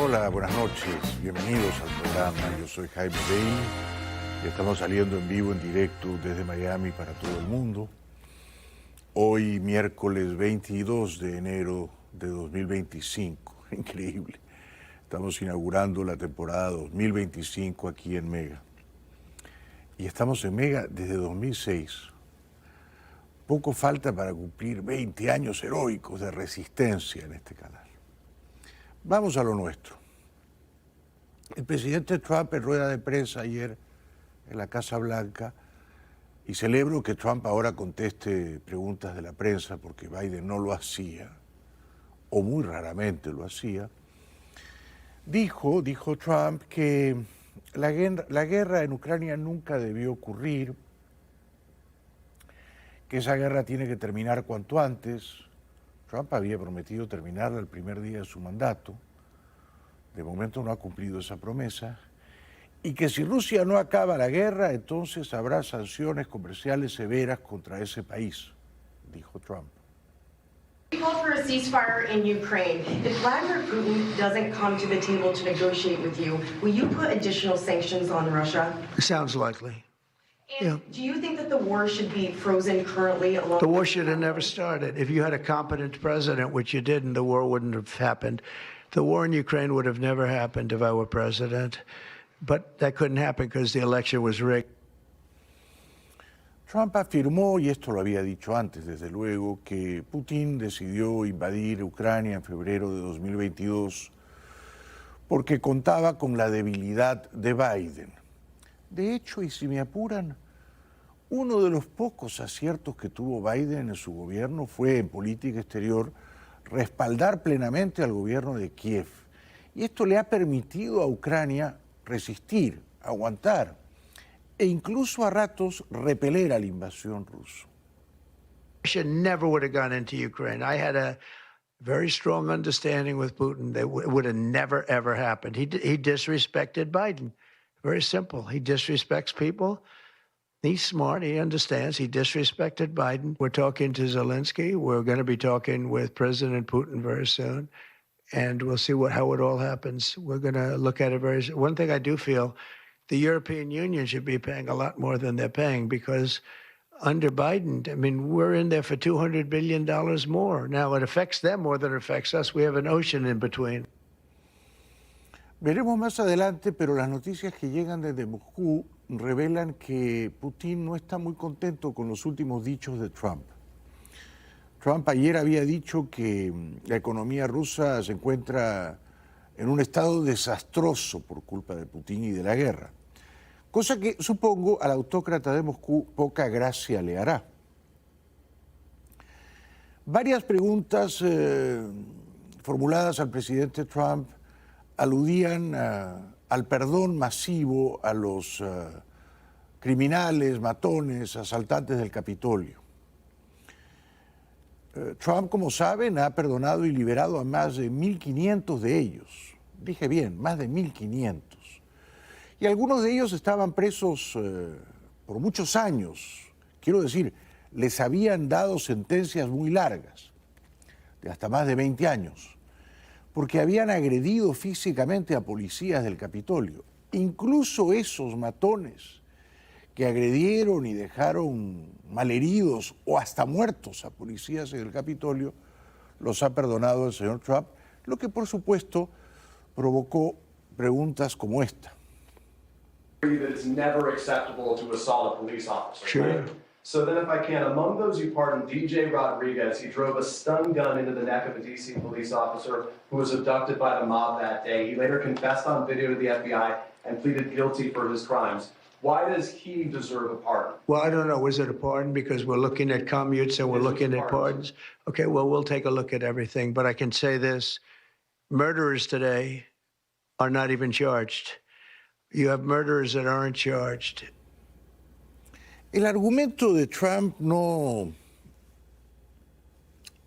Hola, buenas noches, bienvenidos al programa. Yo soy Jaime Bailey y estamos saliendo en vivo, en directo desde Miami para todo el mundo. Hoy, miércoles 22 de enero de 2025, increíble. Estamos inaugurando la temporada 2025 aquí en Mega. Y estamos en Mega desde 2006. Poco falta para cumplir 20 años heroicos de resistencia en este canal. Vamos a lo nuestro. El presidente Trump en rueda de prensa ayer en la Casa Blanca, y celebro que Trump ahora conteste preguntas de la prensa porque Biden no lo hacía, o muy raramente lo hacía, dijo Trump que la guerra en Ucrania nunca debió ocurrir, que esa guerra tiene que terminar cuanto antes. Trump había prometido terminarla el primer día de su mandato. De momento no ha cumplido esa promesa. Y que si Rusia no acaba la guerra, entonces habrá sanciones comerciales severas contra ese país, dijo Trump. We called for a ceasefire in Ukraine. If Vladimir Putin doesn't come to the table to negotiate with you, will you put additional sanctions on Russia? Sounds likely. And do you think that the war should be frozen currently? The war should have never started. If you had a competent president, which you didn't, the war wouldn't have happened. The war in Ukraine would have never happened if I were president. But that couldn't happen because the election was rigged. Trump afirmó, y esto lo había dicho antes, desde luego, que Putin decidió invadir Ucrania en febrero de 2022 porque contaba con la debilidad de Biden. De hecho, y si me apuran, uno de los pocos aciertos que tuvo Biden en su gobierno fue en política exterior respaldar plenamente al gobierno de Kiev. Y esto le ha permitido a Ucrania resistir, aguantar e incluso a ratos repeler a la invasión rusa. Russia never would have gone into Ukraine. I had a very strong understanding with Putin that would have never, ever happened. He disrespected Biden. Very simple. He disrespects people. He's smart. He understands. He disrespected Biden. We're talking to Zelensky. We're going to be talking with President Putin very soon. And we'll see how it all happens. We're going to look at it very soon. One thing I do feel, the European Union should be paying a lot more than they're paying because under Biden, I mean, we're in there for $200 billion more. Now, it affects them more than it affects us. We have an ocean in between. Veremos más adelante, pero las noticias que llegan desde Moscú revelan que Putin no está muy contento con los últimos dichos de Trump. Trump ayer había dicho que la economía rusa se encuentra en un estado desastroso por culpa de Putin y de la guerra, cosa que supongo al autócrata de Moscú poca gracia le hará. Varias preguntas formuladas al presidente Trump aludían al perdón masivo a los criminales, matones, asaltantes del Capitolio. Trump, como saben, ha perdonado y liberado a más de 1.500 de ellos. Dije bien, más de 1.500. Y algunos de ellos estaban presos por muchos años. Quiero decir, les habían dado sentencias muy largas, de hasta más de 20 años, porque habían agredido físicamente a policías del Capitolio. Incluso esos matones que agredieron y dejaron malheridos o hasta muertos a policías en el Capitolio, los ha perdonado el señor Trump, lo que por supuesto provocó preguntas como esta. It's never acceptable to assault a police officer. Sure. Right? So then if I can, among those you pardoned, DJ Rodriguez, he drove a stun gun into the neck of a DC police officer who was abducted by the mob that day. He later confessed on video to the FBI and pleaded guilty for his crimes. Why does he deserve a pardon? Well, I don't know. Was it a pardon? Because we're looking at commutes and we're looking at pardons. Okay, well, we'll take a look at everything. But I can say this. Murderers today are not even charged. You have murderers that aren't charged. El argumento de Trump no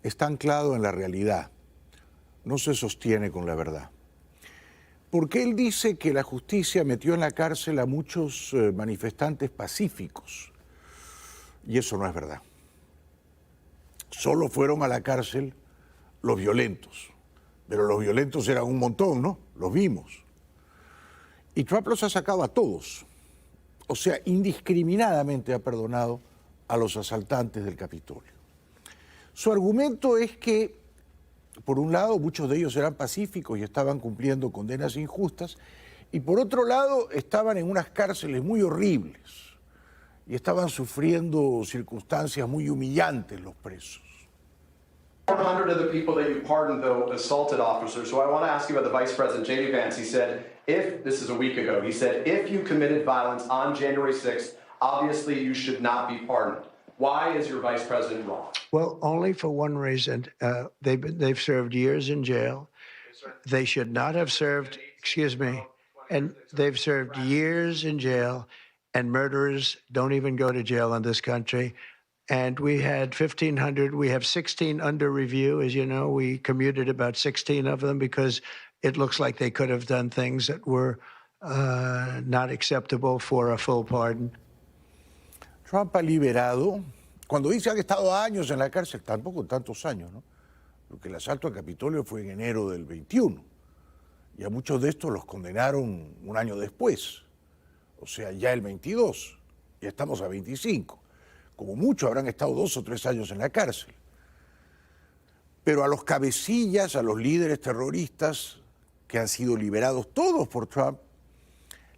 está anclado en la realidad, no se sostiene con la verdad. Porque él dice que la justicia metió en la cárcel a muchos manifestantes pacíficos, y eso no es verdad. Solo fueron a la cárcel los violentos, pero los violentos eran un montón, ¿no? los vimos. Y Trump los ha sacado a todos. O sea, indiscriminadamente ha perdonado a los asaltantes del Capitolio. Su argumento es que, por un lado, muchos de ellos eran pacíficos y estaban cumpliendo condenas injustas, y por otro lado, estaban en unas cárceles muy horribles y estaban sufriendo circunstancias muy humillantes los presos. 100 of the people that you pardoned, though, assaulted officers. So I want to ask you about the Vice President, J.D. Vance. He said, this is a week ago, he said, if you committed violence on January 6th, obviously you should not be pardoned. Why is your Vice President wrong? Well, only for one reason. They've served years in jail. They should not have served, excuse me, and they've served years in jail, and murderers don't even go to jail in this country. And we had 1,500. We have 16 under review. As you know, we commuted about 16 of them because it looks like they could have done things that were not acceptable for a full pardon. Trump ha liberado, cuando dice que han estado años en la cárcel, tampoco tantos años, ¿no? Porque el asalto al Capitolio fue en enero del 21. Y a muchos de estos los condenaron un año después. O sea, ya el 22. Ya estamos a 25. Como mucho habrán estado 2 o 3 años en la cárcel. Pero a los cabecillas, a los líderes terroristas que han sido liberados todos por Trump,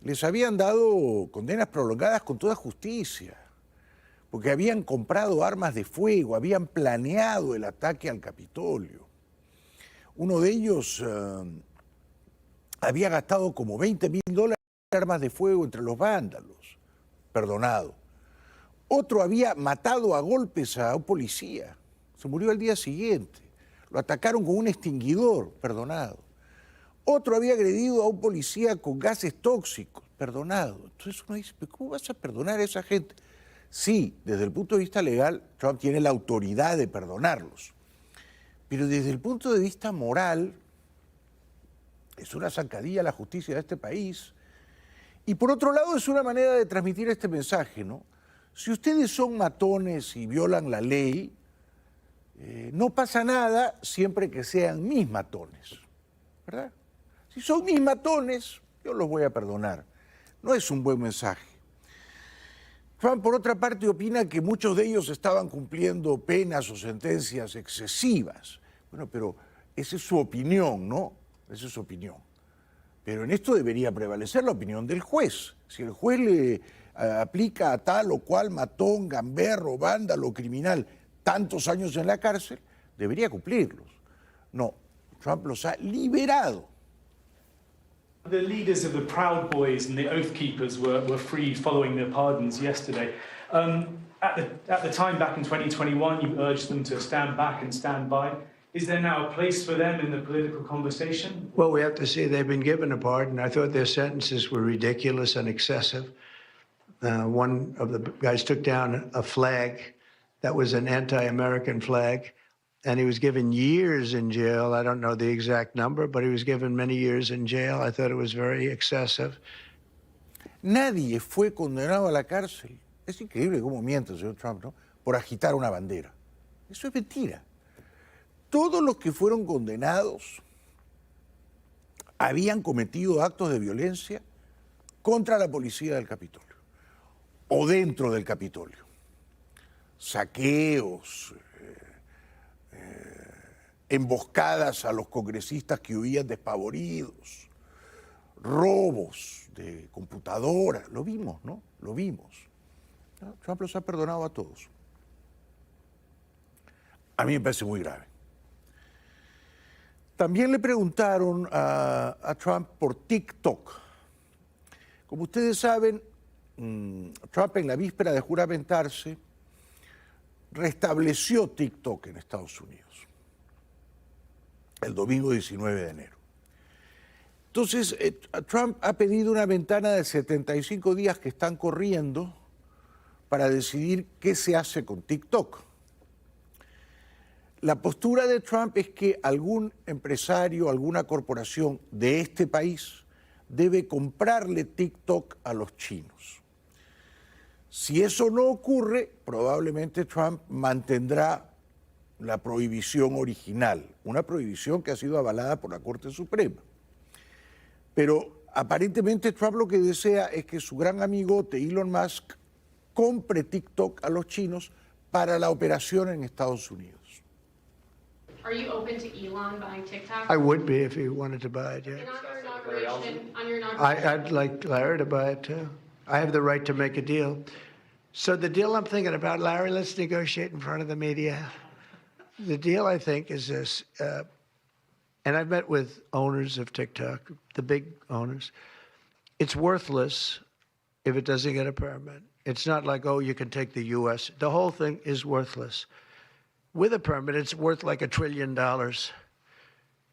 les habían dado condenas prolongadas con toda justicia, porque habían comprado armas de fuego, habían planeado el ataque al Capitolio. Uno de ellos había gastado como $20,000 en armas de fuego entre los vándalos, perdonado. Otro había matado a golpes a un policía, se murió al día siguiente. Lo atacaron con un extinguidor, perdonado. Otro había agredido a un policía con gases tóxicos, perdonado. Entonces uno dice, ¿cómo vas a perdonar a esa gente? Sí, desde el punto de vista legal, Trump tiene la autoridad de perdonarlos. Pero desde el punto de vista moral, es una zancadilla a la justicia de este país. Y por otro lado, es una manera de transmitir este mensaje, ¿no? Si ustedes son matones y violan la ley, no pasa nada siempre que sean mis matones, ¿verdad? Si son mis matones, yo los voy a perdonar. No es un buen mensaje. Trump, por otra parte, opina que muchos de ellos estaban cumpliendo penas o sentencias excesivas. Bueno, pero esa es su opinión, ¿no? Esa es su opinión. Pero en esto debería prevalecer la opinión del juez. Si el juez le aplica a tal o cual matón, gamberro, vándalo, criminal, tantos años en la cárcel, debería cumplirlos. No, Trump los ha liberado. The leaders of the Proud Boys and the Oath Keepers were freed following their pardons yesterday. At the time, back in 2021, you urged them to stand back and stand by. Is there now a place for them in the political conversation? Well, we have to see they've been given a pardon. I thought their sentences were ridiculous and excessive. One of the guys took down a flag that was an anti-American flag, and he was given years in jail. I don't know the exact number, but he was given many years in jail. I thought it was very excessive. Nadie fue condenado a la cárcel. Es increíble cómo miente el señor Trump, ¿no? Por agitar una bandera. Eso es mentira. Todos los que fueron condenados habían cometido actos de violencia contra la policía del Capitolio o dentro del Capitolio. Saqueos, emboscadas a los congresistas que huían despavoridos, robos de computadoras, lo vimos, ¿no? Lo vimos. Trump los ha perdonado a todos. A mí me parece muy grave. También le preguntaron a Trump por TikTok. Como ustedes saben, Trump en la víspera de juramentarse restableció TikTok en Estados Unidos, el domingo 19 de enero. Entonces, Trump ha pedido una ventana de 75 días que están corriendo para decidir qué se hace con TikTok. La postura de Trump es que algún empresario, alguna corporación de este país debe comprarle TikTok a los chinos. Si eso no ocurre, probablemente Trump mantendrá la prohibición original, una prohibición que ha sido avalada por la Corte Suprema. Pero aparentemente Trump lo que desea es que su gran amigote Elon Musk compre TikTok a los chinos para la operación en Estados Unidos. Are you open to Elon buying TikTok? I would be if he wanted to buy it, yeah. And on your inauguration, I'd like Larry to buy it too. I have the right to make a deal. So the deal I'm thinking about, Larry, let's negotiate in front of the media. The deal, I think, is this, and I've met with owners of TikTok, the big owners. It's worthless if it doesn't get a permit. It's not like, oh, you can take the U.S. The whole thing is worthless. With a permit, it's worth like $1 trillion.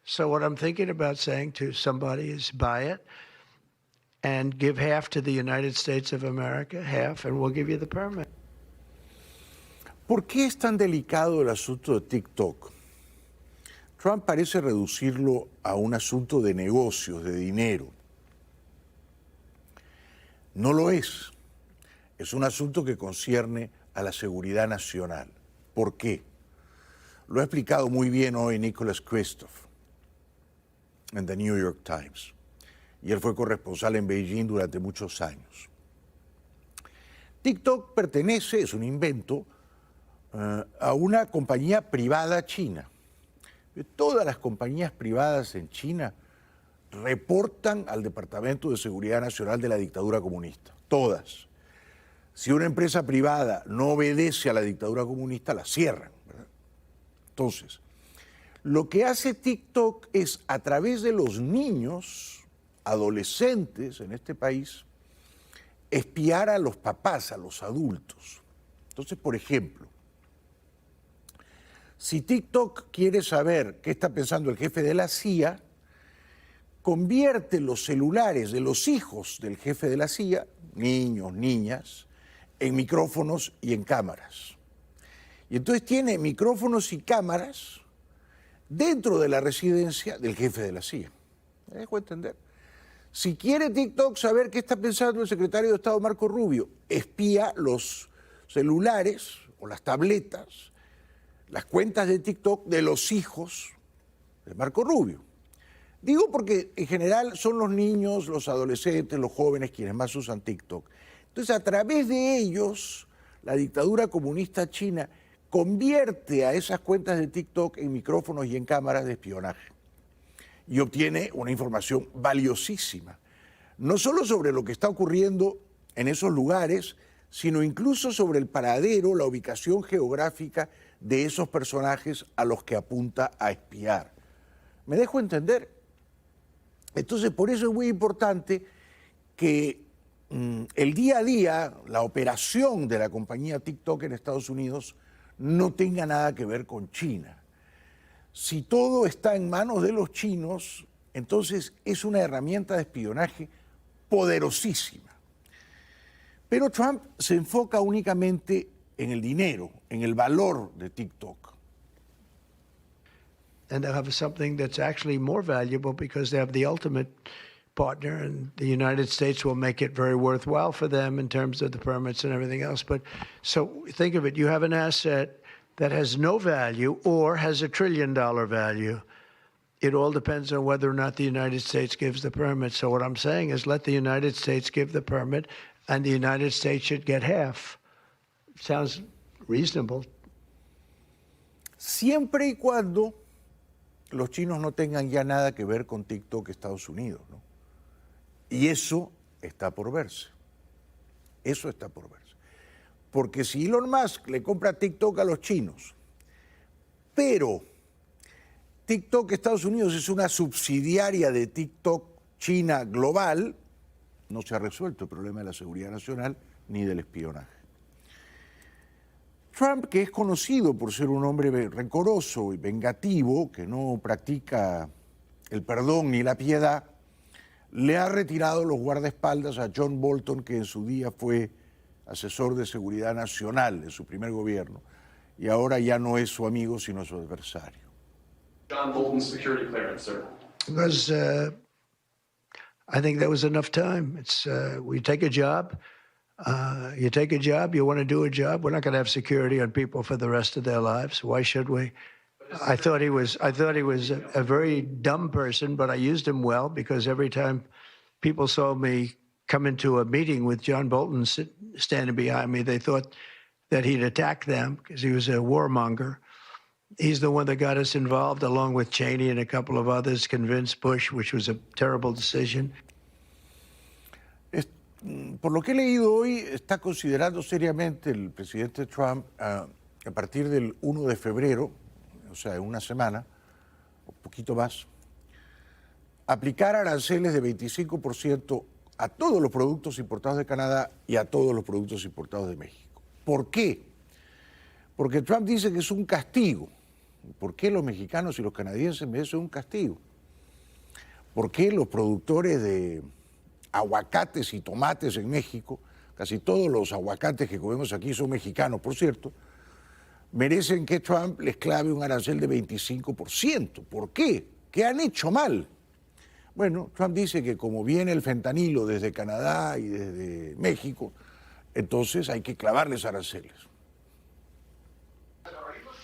So what I'm thinking about saying to somebody is buy it and give half to the United States of America, half, and we'll give you the permit. ¿Por qué es tan delicado el asunto de TikTok? Trump parece reducirlo a un asunto de negocios, de dinero. No lo es. Es un asunto que concierne a la seguridad nacional. ¿Por qué? Lo ha explicado muy bien hoy Nicholas Kristof en The New York Times. Y él fue corresponsal en Beijing durante muchos años. TikTok pertenece, es un invento, a una compañía privada china. Todas las compañías privadas en China reportan al Departamento de Seguridad Nacional de la dictadura comunista. Todas. Si una empresa privada no obedece a la dictadura comunista, la cierran, ¿verdad? Entonces, lo que hace TikTok es, a través de los niños, adolescentes en este país, espiar a los papás, a los adultos. Entonces, por ejemplo, si TikTok quiere saber qué está pensando el jefe de la CIA, convierte los celulares de los hijos del jefe de la CIA, niños, niñas, en micrófonos y en cámaras. Y entonces tiene micrófonos y cámaras dentro de la residencia del jefe de la CIA. ¿Me dejo entender? Si quiere TikTok saber qué está pensando el secretario de Estado Marco Rubio, espía los celulares o las tabletas, las cuentas de TikTok de los hijos de Marco Rubio. Digo porque en general son los niños, los adolescentes, los jóvenes quienes más usan TikTok. Entonces, a través de ellos, la dictadura comunista china convierte a esas cuentas de TikTok en micrófonos y en cámaras de espionaje. Y obtiene una información valiosísima, no solo sobre lo que está ocurriendo en esos lugares, sino incluso sobre el paradero, la ubicación geográfica de esos personajes a los que apunta a espiar. ¿Me dejo entender? Entonces, por eso es muy importante que el día a día, la operación de la compañía TikTok en Estados Unidos no tenga nada que ver con China. Si todo está en manos de los chinos, entonces es una herramienta de espionaje poderosísima. Pero Trump se enfoca únicamente en el dinero, en el valor de TikTok. And they'll have something that's actually more valuable because they have the ultimate partner, and the United States will make it very worthwhile for them in terms of the permits and everything else. But so think of it, you have an asset that has no value or has $1 trillion value. It all depends on whether or not the United States gives the permit. So what I'm saying is let the United States give the permit and the United States should get half. Sounds reasonable. Siempre y cuando los chinos no tengan ya nada que ver con TikTok Estados Unidos, ¿no? Y eso está por verse. Eso está por verse. Porque si Elon Musk le compra TikTok a los chinos, pero TikTok Estados Unidos es una subsidiaria de TikTok China global, no se ha resuelto el problema de la seguridad nacional ni del espionaje. Trump, que es conocido por ser un hombre rencoroso y vengativo, que no practica el perdón ni la piedad, le ha retirado los guardaespaldas a John Bolton, que en su día fue asesor de seguridad nacional en su primer gobierno, y ahora ya no es su amigo, sino su adversario. John Bolton's security clearance, sir. Because I think that was enough time. It's we take a job. You take a job, you want to do a job. We're not going to have security on people for the rest of their lives. Why should we? I thought he was a very dumb person, but I used him well because every time people saw me come into a meeting with John Bolton standing behind me, they thought that he'd attack them because he was a warmonger. He's the one that got us involved, along with Cheney and a couple of others, convinced Bush, which was a terrible decision. Por lo que he leído hoy, está considerando seriamente el presidente Trump a partir del 1 de febrero, o sea, en una semana, un poquito más, aplicar aranceles de 25% a todos los productos importados de Canadá y a todos los productos importados de México. ¿Por qué? Porque Trump dice que es un castigo. ¿Por qué los mexicanos y los canadienses merecen un castigo? ¿Por qué los productores de aguacates y tomates en México, casi todos los aguacates que comemos aquí son mexicanos, por cierto, merecen que Trump les clave un arancel de 25%? ¿Por qué? ¿Qué han hecho mal? Bueno, Trump dice que como viene el fentanilo desde Canadá y desde México, entonces hay que clavarles aranceles.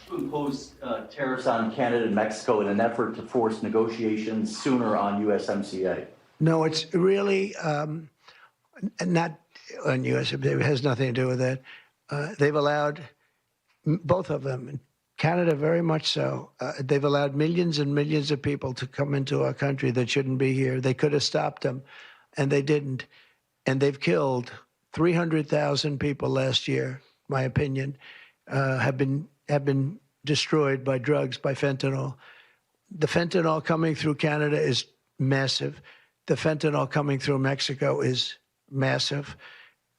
To impose tariffs on Canada and Mexico in an effort to force negotiations sooner on USMCA? No, it's really not on USMCA. It has nothing to do with that. They've allowed, both of them, Canada very much so, they've allowed millions and millions of people to come into our country that shouldn't be here. They could have stopped them, and they didn't. And they've killed 300,000 people last year, my opinion, have been destroyed by drugs, by fentanyl. The fentanyl coming through Canada is massive. The fentanyl coming through Mexico is massive.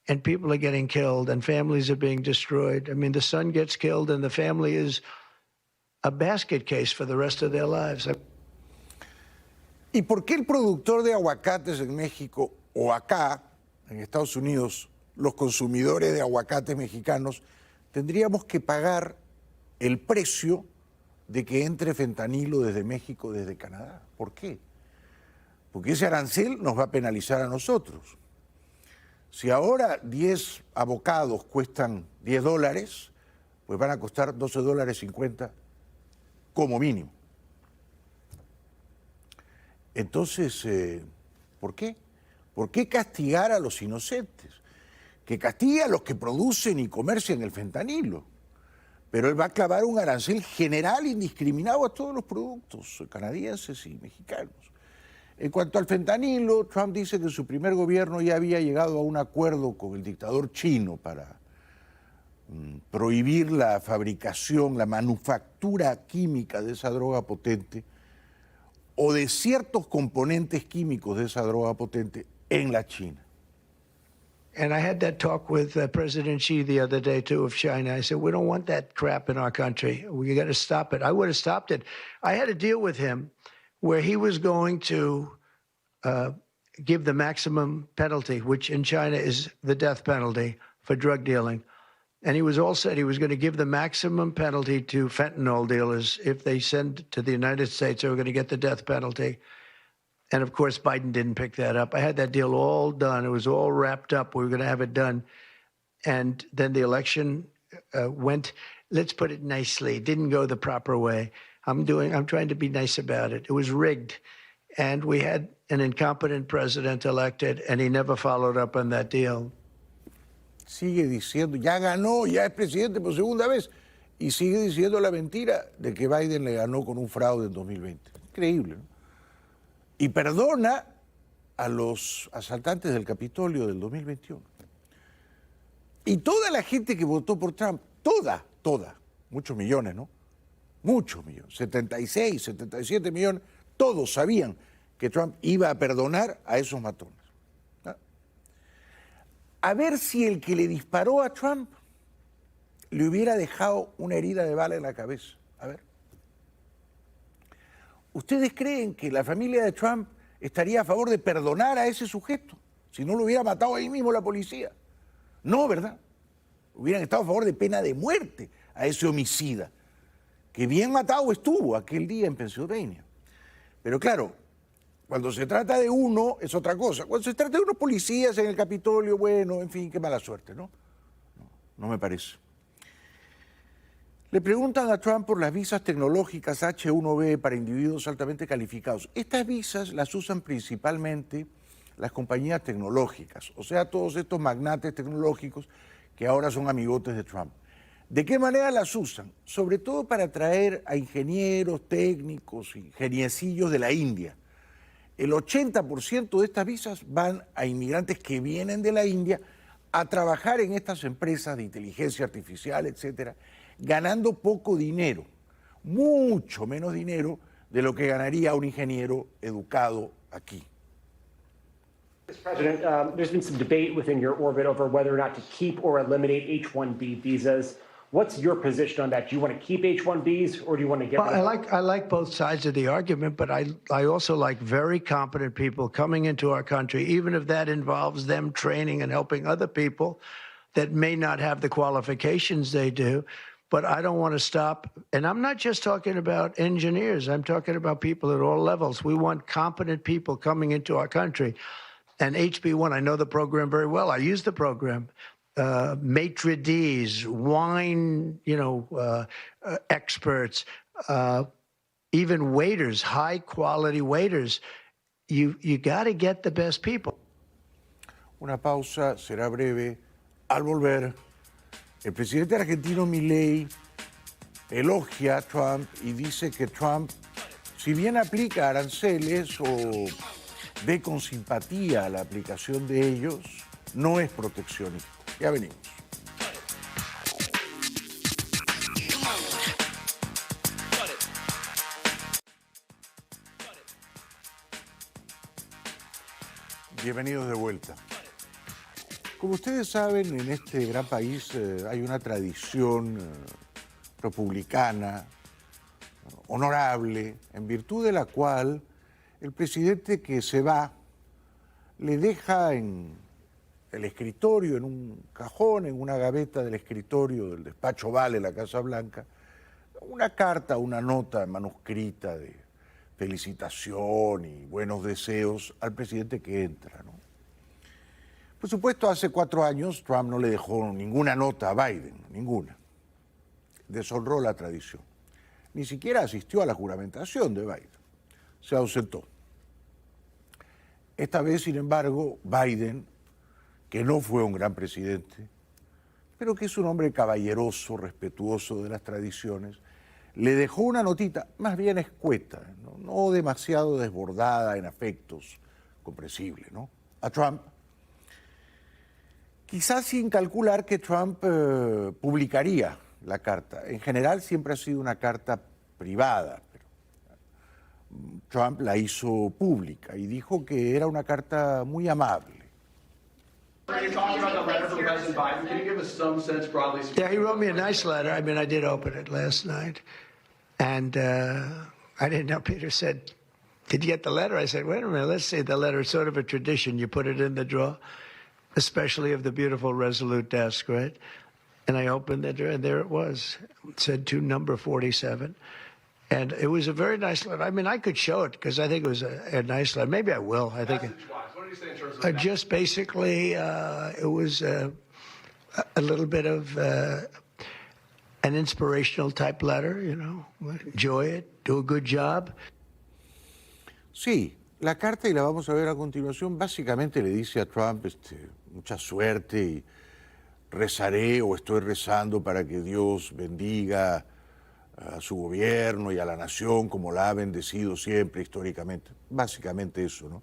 And people are getting killed and families are being destroyed. I mean, the son gets killed and the family is a basket case for the rest of their lives. ¿Y por qué el productor de aguacates en México o acá, en Estados Unidos, los consumidores de aguacates mexicanos, tendríamos que pagar el precio de que entre fentanilo desde México, desde Canadá? ¿Por qué? Porque ese arancel nos va a penalizar a nosotros. Si ahora 10 avocados cuestan $10, pues van a costar $12.50 como mínimo. Entonces, ¿por qué? ¿Por qué castigar a los inocentes? Que castigue a los que producen y comercian el fentanilo. Pero él va a clavar un arancel general indiscriminado a todos los productos canadienses y mexicanos. En cuanto al fentanilo, Trump dice que su primer gobierno ya había llegado a un acuerdo con el dictador chino para prohibir la fabricación, la manufactura química de esa droga potente o de ciertos componentes químicos de esa droga potente en la China. And I had that talk with President Xi the other day, too, of China. I said, we don't want that crap in our country. We got to stop it. I would have stopped it. I had a deal with him where he was going to give the maximum penalty, which in China is the death penalty for drug dealing. And he was all said he was going to give the maximum penalty to fentanyl dealers. If they send to the United States, they were going to get the death penalty. And of course, Biden didn't pick that up. I had that deal all done. It was all wrapped up. We were going to have it done. And then the election went, let's put it nicely, didn't go the proper way. I'm trying to be nice about it. It was rigged. And we had an incompetent president elected, and he never followed up on that deal. Sigue diciendo, ya ganó, ya es presidente por segunda vez, y sigue diciendo la mentira de que Biden le ganó con un fraude en 2020. Increíble, ¿no? Y perdona a los asaltantes del Capitolio del 2021. Y toda la gente que votó por Trump, toda, muchos millones, ¿no? Muchos millones, 76, 77 millones, todos sabían que Trump iba a perdonar a esos matones. ¿No? A ver si el que le disparó a Trump le hubiera dejado una herida de bala en la cabeza. A ver. ¿Ustedes creen que la familia de Trump estaría a favor de perdonar a ese sujeto si no lo hubiera matado ahí mismo la policía? No, ¿verdad? Hubieran estado a favor de pena de muerte a ese homicida, que bien matado estuvo aquel día en Pensilvania. Pero claro, cuando se trata de uno es otra cosa. Cuando se trata de unos policías en el Capitolio, bueno, en fin, qué mala suerte, ¿no? No me parece. Le preguntan a Trump por las visas tecnológicas H-1B para individuos altamente calificados. Estas visas las usan principalmente las compañías tecnológicas, o sea, todos estos magnates tecnológicos que ahora son amigotes de Trump. ¿De qué manera las usan? Sobre todo para atraer a ingenieros, técnicos, ingeniecillos de la India. El 80% de estas visas van a inmigrantes que vienen de la India a trabajar en estas empresas de inteligencia artificial, etcétera, ganando poco dinero, mucho menos dinero de lo que ganaría un ingeniero educado aquí. Mr. President, there's been some debate within your orbit over whether or not to keep or eliminate H-1B visas. What's your position on that? Do you want to keep H-1Bs or do you want to get rid of them? I like both sides of the argument, but I also like very competent people coming into our country, even if that involves them training and helping other people that may not have the qualifications they do. But I don't want to stop. And I'm not just talking about engineers. I'm talking about people at all levels. We want competent people coming into our country. And HB1, I know the program very well. I use the program. Maitre d's, wine, experts, even waiters, high quality waiters. You got to get the best people. Una pausa, será breve. Al volver, el presidente argentino Milei elogia a Trump y dice que Trump, si bien aplica aranceles o ve con simpatía la aplicación de ellos, no es proteccionista. Ya venimos. Bienvenidos de vuelta. Como ustedes saben, en este gran país hay una tradición republicana, honorable, en virtud de la cual el presidente que se va le deja en el escritorio, en un cajón, en una gaveta del escritorio del despacho Oval en la Casa Blanca, una carta, una nota manuscrita de felicitación y buenos deseos al presidente que entra, ¿no? Por supuesto, hace 4 años Trump no le dejó ninguna nota a Biden, ninguna. Deshonró la tradición. Ni siquiera asistió a la juramentación de Biden. Se ausentó. Esta vez, sin embargo, Biden, que no fue un gran presidente, pero que es un hombre caballeroso, respetuoso de las tradiciones, le dejó una notita, más bien escueta, no demasiado desbordada en afectos, comprensible, ¿no?, a Trump, quizás sin calcular que Trump publicaría la carta. En general siempre ha sido una carta privada, pero Trump la hizo pública y dijo que era una carta muy amable. You're talking about the letter from President Biden. Can you give us some sense, broadly speaking? Yeah, he wrote me a nice letter. I mean, I did open it last night. And I didn't know. Peter said, "Did you get the letter?" I said, "Wait a minute, let's see the letter." It's sort of a tradition. You put it in the drawer, especially of the beautiful Resolute desk, right? And I opened it, and there it was. It said to number 47. And it was a very nice letter. I mean, I could show it because I think it was a nice letter. Maybe I will. I think. What did he say in terms of Just basically, it was a little bit of an inspirational type letter, enjoy it, do a good job. Sí, la carta, y la vamos a ver a continuación, básicamente le dice a Trump mucha suerte y rezaré o estoy rezando para que Dios bendiga a su gobierno y a la nación como la ha bendecido siempre históricamente. Básicamente eso, ¿no?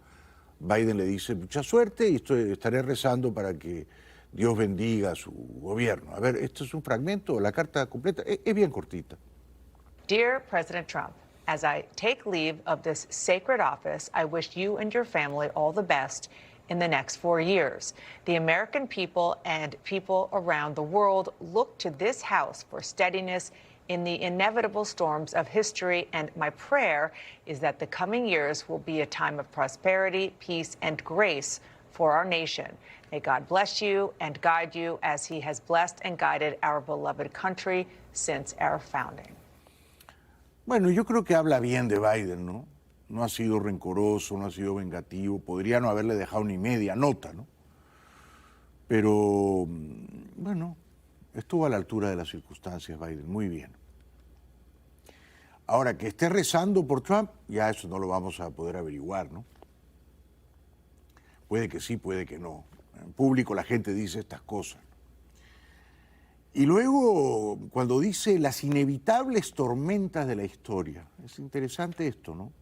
Biden le dice mucha suerte y estaré rezando para que Dios bendiga a su gobierno. A ver, esto es un fragmento, la carta completa es bien cortita. Dear President Trump, as I take leave of this sacred office, I wish you and your family all the best in the next 4 years. The American people and people around the world look to this House for steadiness in the inevitable storms of history, and my prayer is that the coming years will be a time of prosperity, peace, and grace for our nation. May God bless you and guide you as he has blessed and guided our beloved country since our founding. Bueno, yo creo que habla bien de Biden, ¿no? No ha sido rencoroso, no ha sido vengativo, podría no haberle dejado ni media nota, ¿no? Pero, bueno, Estuvo a la altura de las circunstancias Biden, muy bien. Ahora, que esté rezando por Trump, ya eso no lo vamos a poder averiguar, ¿no? Puede que sí, puede que no. En público la gente dice estas cosas. Y luego, cuando dice las inevitables tormentas de la historia, es interesante esto, ¿no?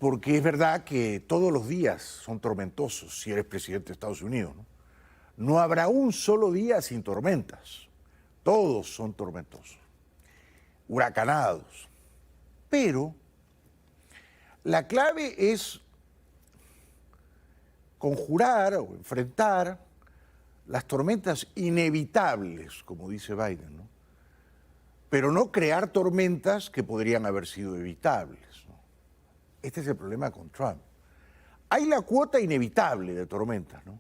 Porque es verdad que todos los días son tormentosos si eres presidente de Estados Unidos, ¿no? No habrá un solo día sin tormentas. Todos son tormentosos, huracanados. Pero la clave es conjurar o enfrentar las tormentas inevitables, como dice Biden, ¿no? Pero no crear tormentas que podrían haber sido evitables, ¿no? Este es el problema con Trump. Hay la cuota inevitable de tormentas, ¿no?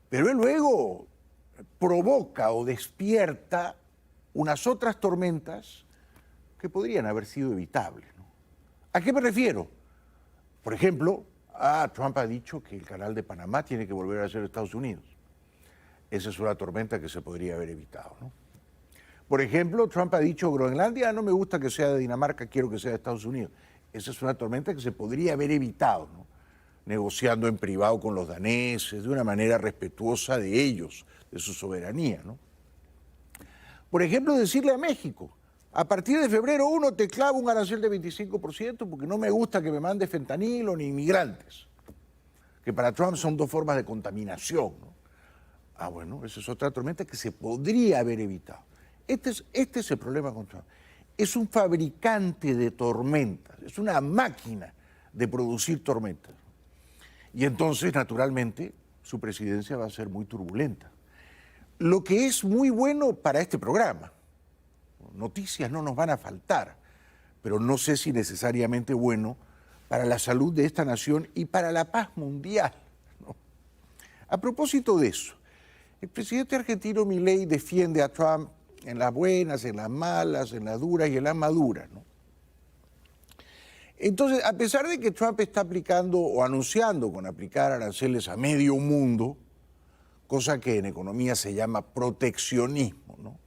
Pero él luego provoca o despierta unas otras tormentas que podrían haber sido evitables, ¿no? ¿A qué me refiero? Por ejemplo, Trump ha dicho que el canal de Panamá tiene que volver a ser Estados Unidos. Esa es una tormenta que se podría haber evitado, ¿no? Por ejemplo, Trump ha dicho Groenlandia no me gusta que sea de Dinamarca, quiero que sea de Estados Unidos. Esa es una tormenta que se podría haber evitado, ¿no? Negociando en privado con los daneses, de una manera respetuosa de ellos, de su soberanía, ¿no? Por ejemplo, decirle a México, a partir de febrero 1 te clavo un arancel de 25% porque no me gusta que me mande fentanilo ni inmigrantes, que para Trump son dos formas de contaminación, ¿no? Bueno, esa es otra tormenta que se podría haber evitado. Este es el problema con Trump. Es un fabricante de tormentas, es una máquina de producir tormentas. Y entonces, naturalmente, su presidencia va a ser muy turbulenta. Lo que es muy bueno para este programa. Noticias no nos van a faltar, pero no sé si necesariamente bueno para la salud de esta nación y para la paz mundial, ¿no? A propósito de eso, el presidente argentino Milei defiende a Trump en las buenas, en las malas, en las duras y en las maduras, ¿no? Entonces, a pesar de que Trump está aplicando o anunciando con aplicar aranceles a medio mundo, cosa que en economía se llama proteccionismo, ¿no?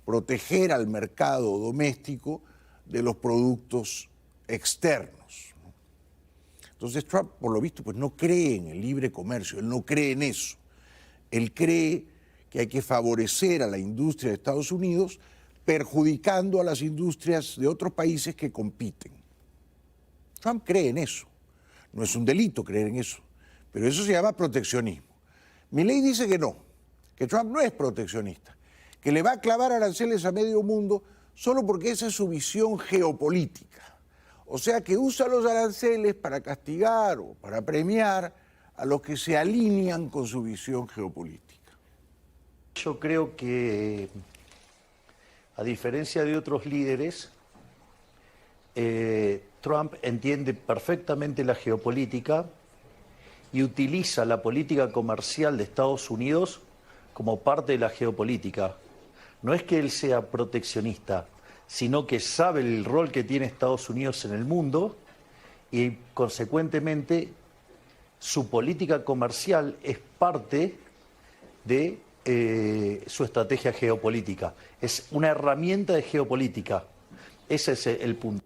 Proteger al mercado doméstico de los productos externos, ¿no? Entonces Trump, por lo visto, pues no cree en el libre comercio, él no cree en eso. Él cree que hay que favorecer a la industria de Estados Unidos perjudicando a las industrias de otros países que compiten. Trump cree en eso. No es un delito creer en eso, pero eso se llama proteccionismo. Milei dice que no, que Trump no es proteccionista, que le va a clavar aranceles a medio mundo solo porque esa es su visión geopolítica. O sea que usa los aranceles para castigar o para premiar a los que se alinean con su visión geopolítica. Yo creo que, a diferencia de otros líderes, Trump entiende perfectamente la geopolítica y utiliza la política comercial de Estados Unidos como parte de la geopolítica. No es que él sea proteccionista, sino que sabe el rol que tiene Estados Unidos en el mundo y, consecuentemente, su política comercial es parte de su estrategia geopolítica. Es una herramienta de geopolítica. Ese es el punto.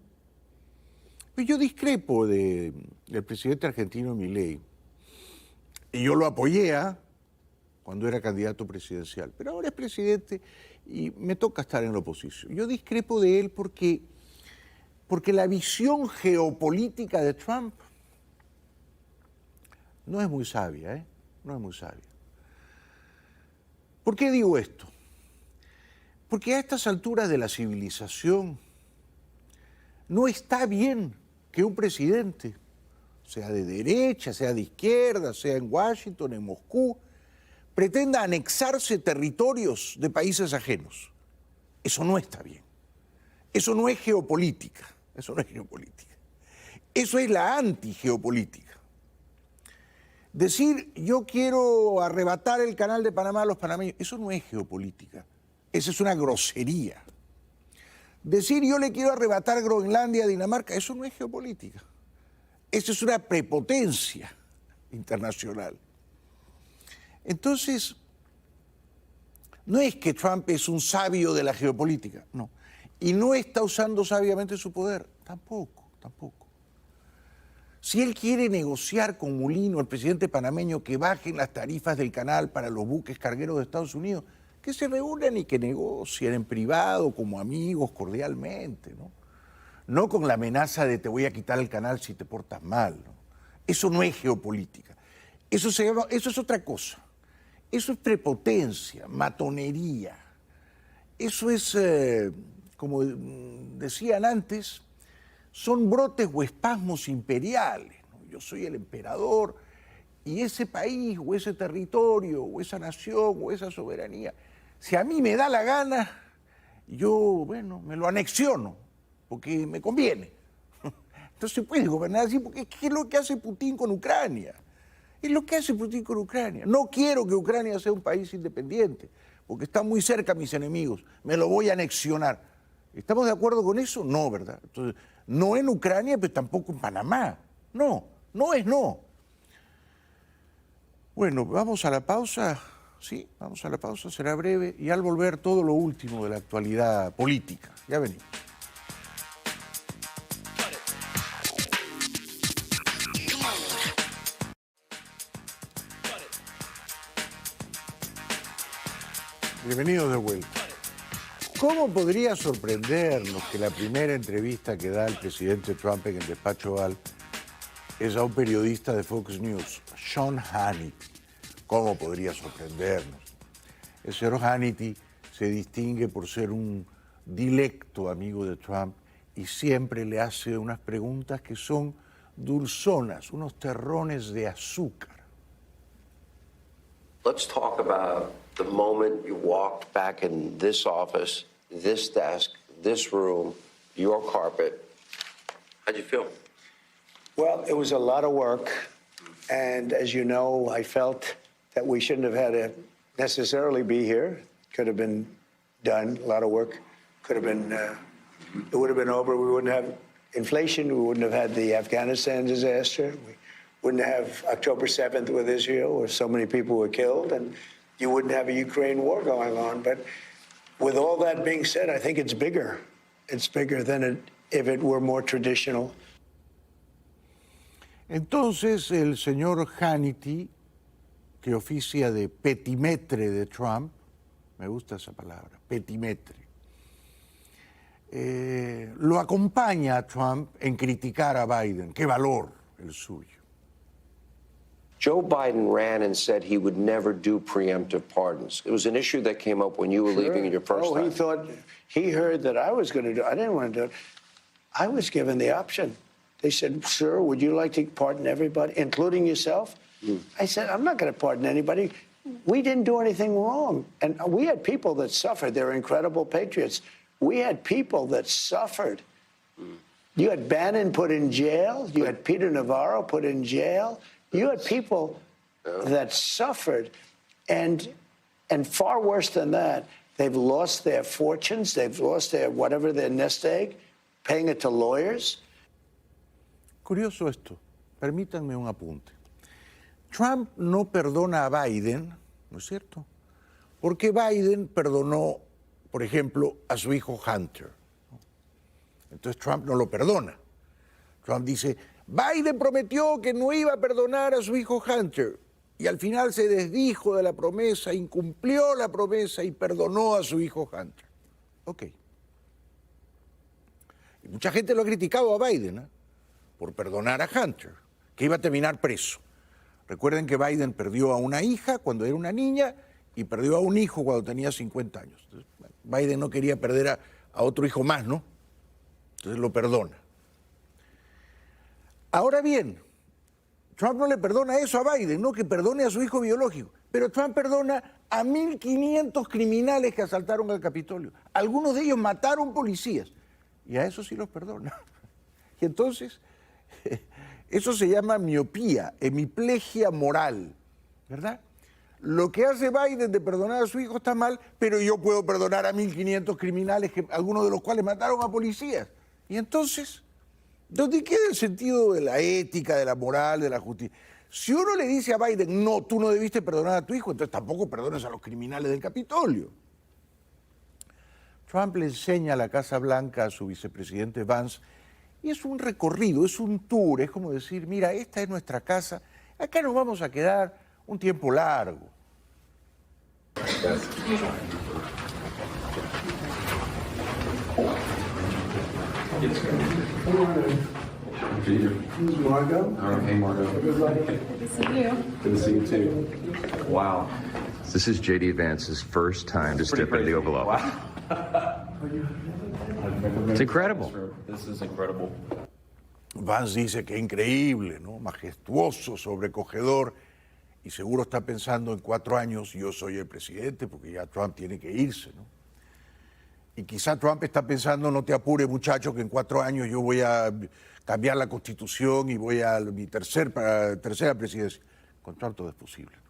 Yo discrepo del presidente argentino Milei. Y yo lo apoyé cuando era candidato presidencial, pero ahora es presidente y me toca estar en la oposición. Yo discrepo de él porque la visión geopolítica de Trump no es muy sabia, no es muy sabia. ¿Por qué digo esto? Porque a estas alturas de la civilización no está bien que un presidente, sea de derecha, sea de izquierda, sea en Washington, en Moscú, pretenda anexarse territorios de países ajenos. Eso no está bien. Eso no es geopolítica. Eso no es geopolítica. Eso es la antigeopolítica. Decir, yo quiero arrebatar el canal de Panamá a los panameños, eso no es geopolítica. Esa es una grosería. Decir, yo le quiero arrebatar Groenlandia a Dinamarca, eso no es geopolítica. Esa es una prepotencia internacional. Entonces, No es que Trump es un sabio de la geopolítica, no. Y no está usando sabiamente su poder, tampoco. Si él quiere negociar con Mulino, el presidente panameño, que bajen las tarifas del canal para los buques cargueros de Estados Unidos, que se reúnan y que negocien en privado, como amigos, cordialmente, ¿no? No con la amenaza de te voy a quitar el canal si te portas mal, ¿no? Eso no es geopolítica. Eso es otra cosa. Eso es prepotencia, matonería. Eso es, como decían antes, son brotes o espasmos imperiales, ¿no? Yo soy el emperador y ese país o ese territorio o esa nación o esa soberanía, si a mí me da la gana, yo, bueno, me lo anexiono porque me conviene. Entonces se puede gobernar así porque es lo que hace Putin con Ucrania. Es lo que hace Putin con Ucrania. No quiero que Ucrania sea un país independiente porque está muy cerca a mis enemigos. Me lo voy a anexionar. ¿Estamos de acuerdo con eso? No, ¿verdad? Entonces, no en Ucrania, pero tampoco en Panamá. No, no es no. Bueno, vamos a la pausa. Sí, vamos a la pausa, será breve. Y al volver, todo lo último de la actualidad política. Ya venimos. Bienvenidos de vuelta. ¿Cómo podría sorprendernos que la primera entrevista que da el presidente Trump en el despacho Oval es a un periodista de Fox News, Sean Hannity? ¿Cómo podría sorprendernos? El señor Hannity se distingue por ser un dilecto amigo de Trump y siempre le hace unas preguntas que son dulzonas, unos terrones de azúcar. Let's talk about the moment you walked back in this office, this desk, this room, your carpet. How'd you feel? Well, it was a lot of work. And as you know, I felt that we shouldn't have had to necessarily be here. Could have been done, a lot of work. Could have been, it would have been over. We wouldn't have inflation. We wouldn't have had the Afghanistan disaster. We wouldn't have October 7th with Israel, where so many people were killed. And you wouldn't have a Ukraine war going on. But with all that being said, I think it's bigger. It's bigger than if it were more traditional. Entonces, el señor Hannity, que oficia de petimetre de Trump, me gusta esa palabra, petimetre, lo acompaña a Trump en criticar a Biden. ¡Qué valor el suyo! Joe Biden ran and said he would never do preemptive pardons. It was an issue that came up when you were leaving in your first time. He thought, he heard that I was going to do it. I didn't want to do it. I was given the option. They said, sir, would you like to pardon everybody, including yourself? I said, I'm not going to pardon anybody. We didn't do anything wrong. And we had people that suffered. They're incredible patriots. We had people that suffered. You had Bannon put in jail. You had Peter Navarro put in jail. You had people that suffered. And far worse than that, they've lost their fortunes. They've lost their whatever, their nest egg, paying it to lawyers. Curioso esto. Permítanme un apunte. Trump no perdona a Biden, ¿no es cierto? Porque Biden perdonó, por ejemplo, a su hijo Hunter. Entonces Trump no lo perdona. Trump dice, Biden prometió que no iba a perdonar a su hijo Hunter y al final se desdijo de la promesa, incumplió la promesa y perdonó a su hijo Hunter. Ok. Y mucha gente lo ha criticado a Biden, ¿eh? Por perdonar a Hunter, que iba a terminar preso. Recuerden que Biden perdió a una hija cuando era una niña y perdió a un hijo cuando tenía 50 años. Entonces, Biden no quería perder a otro hijo más, ¿no? Entonces lo perdona. Ahora bien, Trump no le perdona eso a Biden, no que perdone a su hijo biológico, pero Trump perdona a 1.500 criminales que asaltaron al Capitolio. Algunos de ellos mataron policías y a eso sí los perdona. Y entonces, eso se llama miopía, hemiplegia moral, ¿verdad? Lo que hace Biden de perdonar a su hijo está mal, pero yo puedo perdonar a 1.500 criminales, algunos de los cuales mataron a policías. Y entonces, ¿dónde queda el sentido de la ética, de la moral, de la justicia? Si uno le dice a Biden, no, tú no debiste perdonar a tu hijo, entonces tampoco perdones a los criminales del Capitolio. Trump le enseña la Casa Blanca a su vicepresidente Vance y es un recorrido, es un tour, es como decir, mira, esta es nuestra casa, acá nos vamos a quedar un tiempo largo. This is Margo. Hey, Margo. Good to see you. Good to see you, too. Wow. This is J.D. Vance's first time to step into the Oval Office. It's incredible. This is incredible. Vance dice que increíble, ¿no? Majestuoso, sobrecogedor, y seguro está pensando en 4 años yo soy el presidente porque ya Trump tiene que irse, ¿no? Y quizá Trump está pensando, no te apures muchacho, que en 4 años yo voy a cambiar la Constitución y voy a mi tercera presidencia. Con Trump todo es posible, ¿no?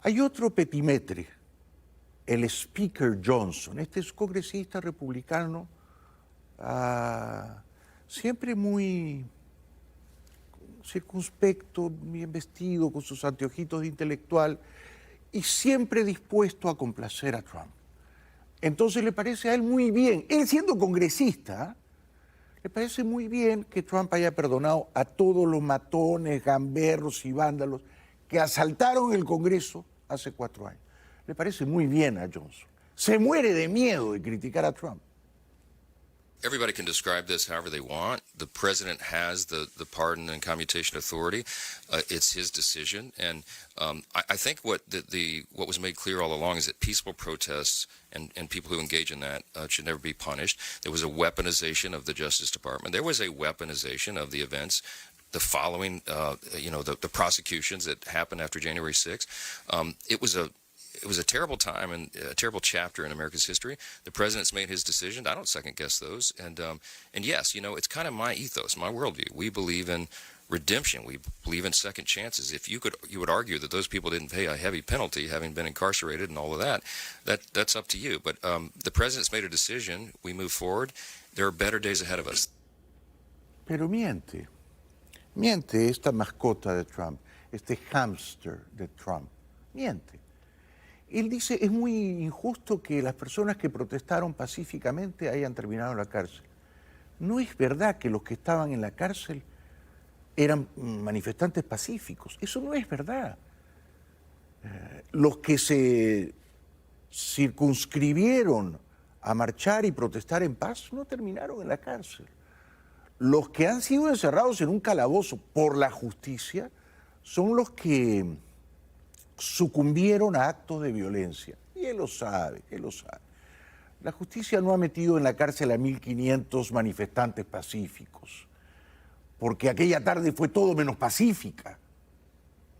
Hay otro petimetre, el Speaker Johnson. Este es congresista republicano, siempre muy circunspecto, bien vestido, con sus anteojitos de intelectual y siempre dispuesto a complacer a Trump. Entonces le parece a él muy bien, él siendo congresista, le parece muy bien que Trump haya perdonado a todos los matones, gamberros y vándalos que asaltaron el Congreso hace 4 años. Le parece muy bien a Johnson. Se muere de miedo de criticar a Trump. Everybody can describe this however they want. The president has the pardon and commutation authority. It's his decision, and I think what was made clear all along is that peaceful protests and people who engage in that should never be punished. There was a weaponization of the Justice Department. There was a weaponization of the events. The following, the prosecutions that happened after January 6th. It was a terrible time and a terrible chapter in America's history. The president's made his decision. I don't second guess those. And yes, it's kind of my ethos, my worldview. We believe in redemption. We believe in second chances. If you would argue that those people didn't pay a heavy penalty, having been incarcerated and all of that's up to you. But the president's made a decision. We move forward. There are better days ahead of us. Pero miente esta mascota de Trump, este hámster de Trump, miente. Él dice, es muy injusto que las personas que protestaron pacíficamente hayan terminado en la cárcel. No es verdad que los que estaban en la cárcel eran manifestantes pacíficos. Eso no es verdad. Los que se circunscribieron a marchar y protestar en paz no terminaron en la cárcel. Los que han sido encerrados en un calabozo por la justicia son los que sucumbieron a actos de violencia. Y él lo sabe, él lo sabe. La justicia no ha metido en la cárcel a 1.500 manifestantes pacíficos, porque aquella tarde fue todo menos pacífica.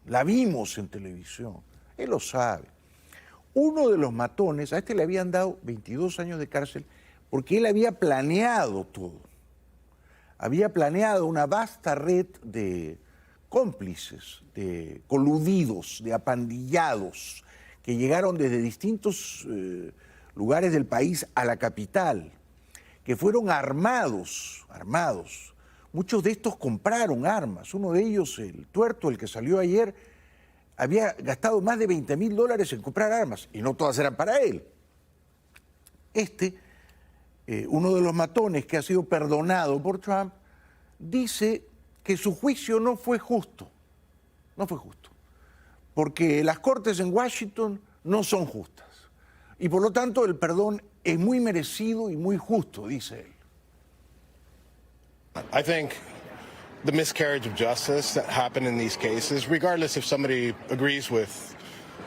La vimos en televisión, él lo sabe. Uno de los matones, a este le habían dado 22 años de cárcel porque él había planeado todo. Había planeado una vasta red de cómplices, de coludidos, de apandillados, que llegaron desde distintos lugares del país a la capital, que fueron armados. Muchos de estos compraron armas. Uno de ellos, el tuerto, el que salió ayer, había gastado más de $20.000 en comprar armas, y no todas eran para él. Uno de los matones que ha sido perdonado por Trump, dice que su juicio no fue justo, porque las cortes en Washington no son justas, y por lo tanto el perdón es muy merecido y muy justo, dice él. I think the miscarriage of justice that happened in these cases, regardless if somebody agrees with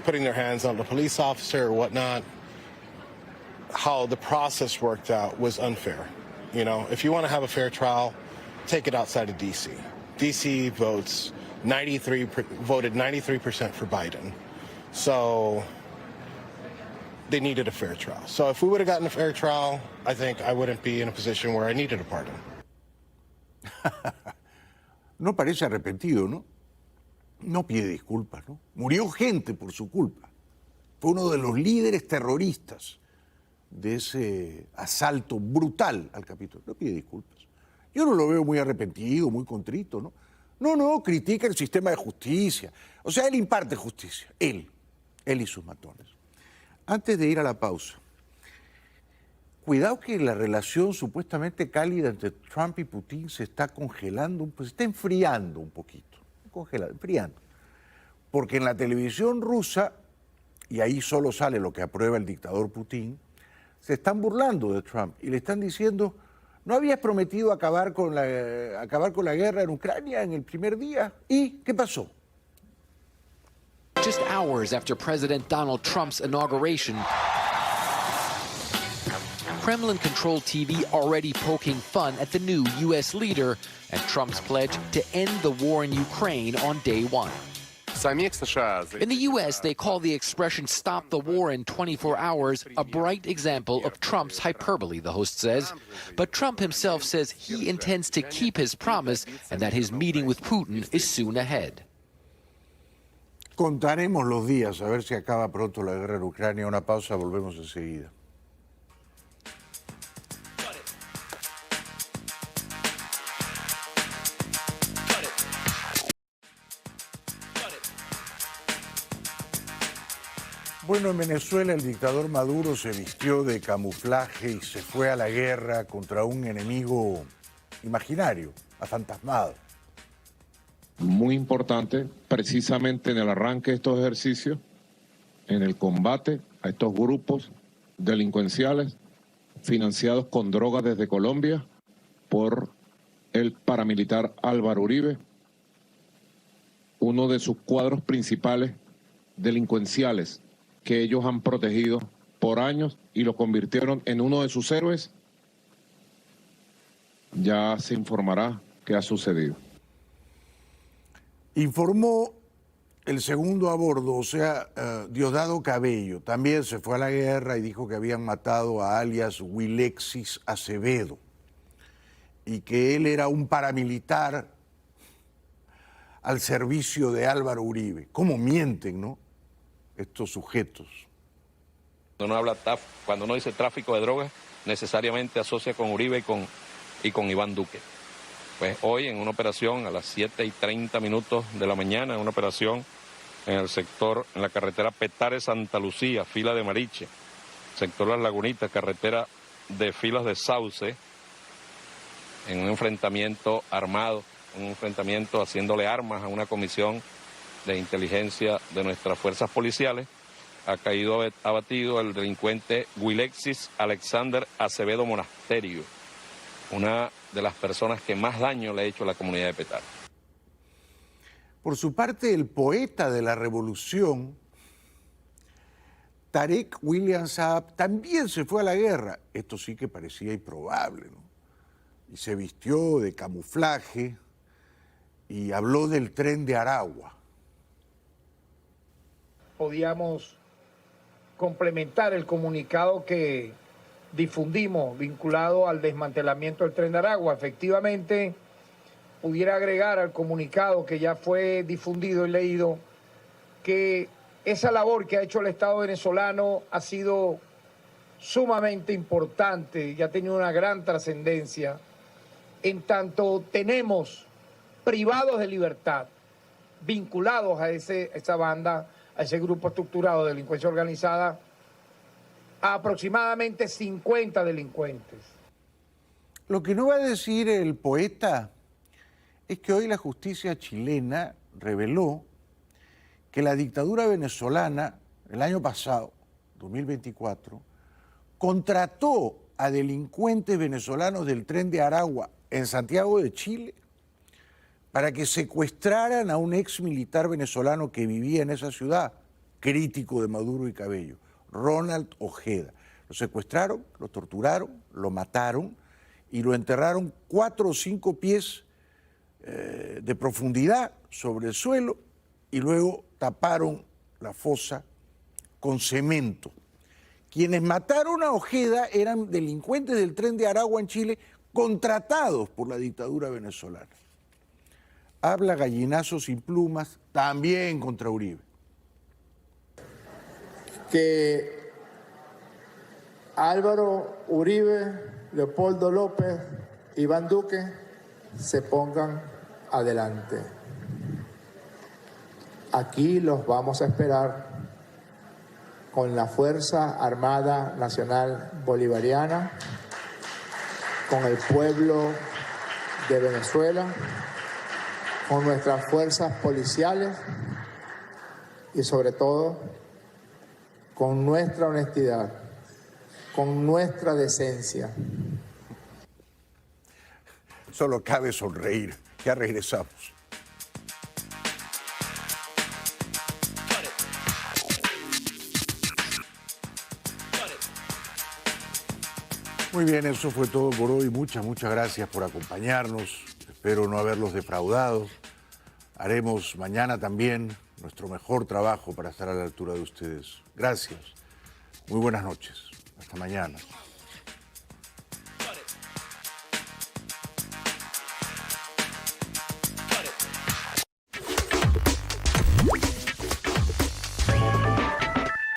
putting their hands on the police officer or whatnot, how the process worked out was unfair. If you want to have a fair trial, take it outside of D.C. D.C. voted 93% for Biden. So they needed a fair trial. So if we would have gotten a fair trial, I think I wouldn't be in a position where I needed a pardon. No parece arrepentido, ¿no? No pide disculpas, ¿no? Murió gente por su culpa. Fue uno de los líderes terroristas de ese asalto brutal al Capitolio. No pide disculpas. Yo no lo veo muy arrepentido, muy contrito, ¿no? No, critica el sistema de justicia. O sea, él imparte justicia, él y sus matones. Antes de ir a la pausa, cuidado que la relación supuestamente cálida entre Trump y Putin se está congelando, pues se está enfriando un poquito, enfriando. Porque en la televisión rusa, y ahí solo sale lo que aprueba el dictador Putin, se están burlando de Trump y le están diciendo, ¿no habías prometido acabar con la guerra en Ucrania en el primer día? ¿Y qué pasó? Just hours after President Donald Trump's inauguration, Kremlin-controlled TV already poking fun at the new U.S. leader and Trump's pledge to end the war in Ukraine on day one. In the U.S., they call the expression "stop the war in 24 hours" a bright example of Trump's hyperbole, the host says. But Trump himself says he intends to keep his promise and that his meeting with Putin is soon ahead. Contaremos los días a ver si acaba pronto la guerra en Ucrania. Una pausa, volvemos enseguida. Bueno, en Venezuela el dictador Maduro se vistió de camuflaje y se fue a la guerra contra un enemigo imaginario, afantasmado. Muy importante, precisamente en el arranque de estos ejercicios, en el combate a estos grupos delincuenciales financiados con drogas desde Colombia por el paramilitar Álvaro Uribe, uno de sus cuadros principales delincuenciales que ellos han protegido por años y lo convirtieron en uno de sus héroes. Ya se informará qué ha sucedido. Informó el segundo a bordo, o sea, Diosdado Cabello. También se fue a la guerra y dijo que habían matado a alias Wilexis Acevedo y que él era un paramilitar al servicio de Álvaro Uribe. ¿Cómo mienten, no? Estos sujetos. Cuando uno dice tráfico de drogas, necesariamente asocia con Uribe y con Iván Duque. Pues hoy en una operación a las 7:30 de la mañana, en una operación en el sector, en la carretera Petare-Santa Lucía, fila de Mariche, sector Las Lagunitas, carretera de Filas de Sauce, en un enfrentamiento armado, un enfrentamiento haciéndole armas a una comisión de inteligencia de nuestras fuerzas policiales, ha caído abatido el delincuente Wilexis Alexander Acevedo Monasterio, una de las personas que más daño le ha hecho a la comunidad de Petare. Por su parte, el poeta de la revolución, Tarek William Saab, también se fue a la guerra. Esto sí que parecía improbable, ¿no? Y se vistió de camuflaje y habló del tren de Aragua. Podíamos complementar el comunicado que difundimos vinculado al desmantelamiento del tren de Aragua. Efectivamente, pudiera agregar al comunicado que ya fue difundido y leído que esa labor que ha hecho el Estado venezolano ha sido sumamente importante y ha tenido una gran trascendencia, en tanto tenemos privados de libertad vinculados a esa banda, a ese grupo estructurado de delincuencia organizada, a aproximadamente 50 delincuentes. Lo que no va a decir el poeta es que hoy la justicia chilena reveló que la dictadura venezolana, el año pasado, 2024, contrató a delincuentes venezolanos del tren de Aragua en Santiago de Chile para que secuestraran a un ex militar venezolano que vivía en esa ciudad, crítico de Maduro y Cabello, Ronald Ojeda. Lo secuestraron, lo torturaron, lo mataron y lo enterraron 4 o 5 pies de profundidad sobre el suelo y luego taparon la fosa con cemento. Quienes mataron a Ojeda eran delincuentes del tren de Aragua en Chile contratados por la dictadura venezolana. Habla Gallinazo sin plumas, también contra Uribe. Que Álvaro Uribe, Leopoldo López, Iván Duque se pongan adelante. Aquí los vamos a esperar con la Fuerza Armada Nacional Bolivariana, con el pueblo de Venezuela, con nuestras fuerzas policiales y sobre todo con nuestra honestidad, con nuestra decencia. Solo cabe sonreír. Ya regresamos. Muy bien, eso fue todo por hoy. Muchas gracias por acompañarnos. Espero no haberlos defraudado. Haremos mañana también nuestro mejor trabajo para estar a la altura de ustedes. Gracias. Muy buenas noches. Hasta mañana.